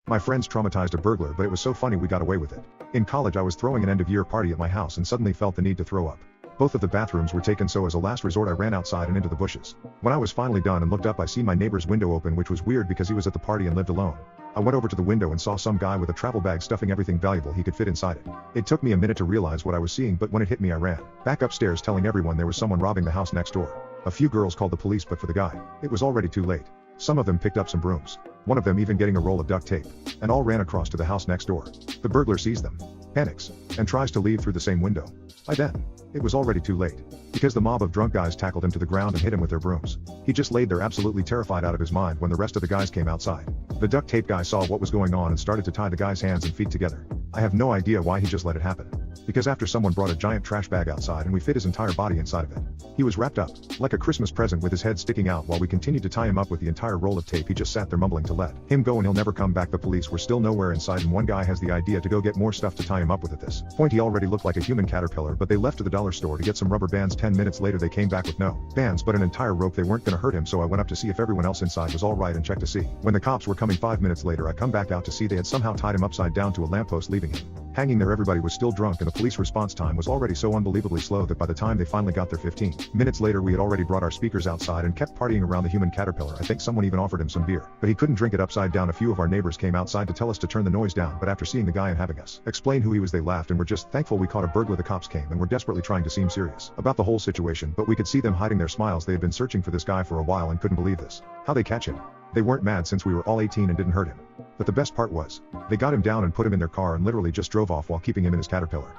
My friends traumatized a burglar, but it was so funny we got away with it. In college I was throwing an end-of-year party at my house and suddenly felt the need to throw up. Both of the bathrooms were taken, so as a last resort I ran outside and into the bushes. When I was finally done and looked up, I seen my neighbor's window open, which was weird because he was at the party and lived alone. I went over to the window and saw some guy with a travel bag stuffing everything valuable he could fit inside it. It took me a minute to realize what I was seeing, but when it hit me I ran back upstairs telling everyone there was someone robbing the house next door. A few girls called the police, but for the guy, it was already too late. Some of them picked up some brooms, one of them even getting a roll of duct tape, and all ran across to the house next door. The burglar sees them, panics, and tries to leave through the same window. By then, it was already too late, because the mob of drunk guys tackled him to the ground and hit him with their brooms. He just laid there absolutely terrified out of his mind when the rest of the guys came outside. The duct tape guy saw what was going on and started to tie the guy's hands and feet together. I have no idea why he just let it happen. Because after someone brought a giant trash bag outside and we fit his entire body inside of it. He was wrapped up, like a Christmas present, with his head sticking out. While we continued to tie him up with the entire roll of tape, he just sat there mumbling to let him go and he'll never come back. The police were still nowhere inside, and one guy has the idea to go get more stuff to tie him up with. At this point he already looked like a human caterpillar, but they left to the dollar store to get some rubber bands. 10 minutes later they came back with no bands but an entire rope. They weren't gonna hurt him, so I went up to see if everyone else inside was alright and checked to see. When the cops were coming 5 minutes later, I come back out to see they had somehow tied him upside down to a lamppost, leaving him hanging there. Everybody was still drunk and the police response time was already so unbelievably slow that by the time they finally got there 15 minutes later, we had already brought our speakers outside and kept partying around the human caterpillar. I think someone even offered him some beer, but he couldn't drink it upside down. A few of our neighbors came outside to tell us to turn the noise down, but after seeing the guy and having us explain who he was, they laughed and were just thankful we caught a burglar. The cops came and were desperately trying to seem serious about the whole situation, but we could see them hiding their smiles. They had been searching for this guy for a while and couldn't believe this. How they catch him? They weren't mad since we were all 18 and didn't hurt him. But the best part was, they got him down and put him in their car and literally just drove off while keeping him in his caterpillar.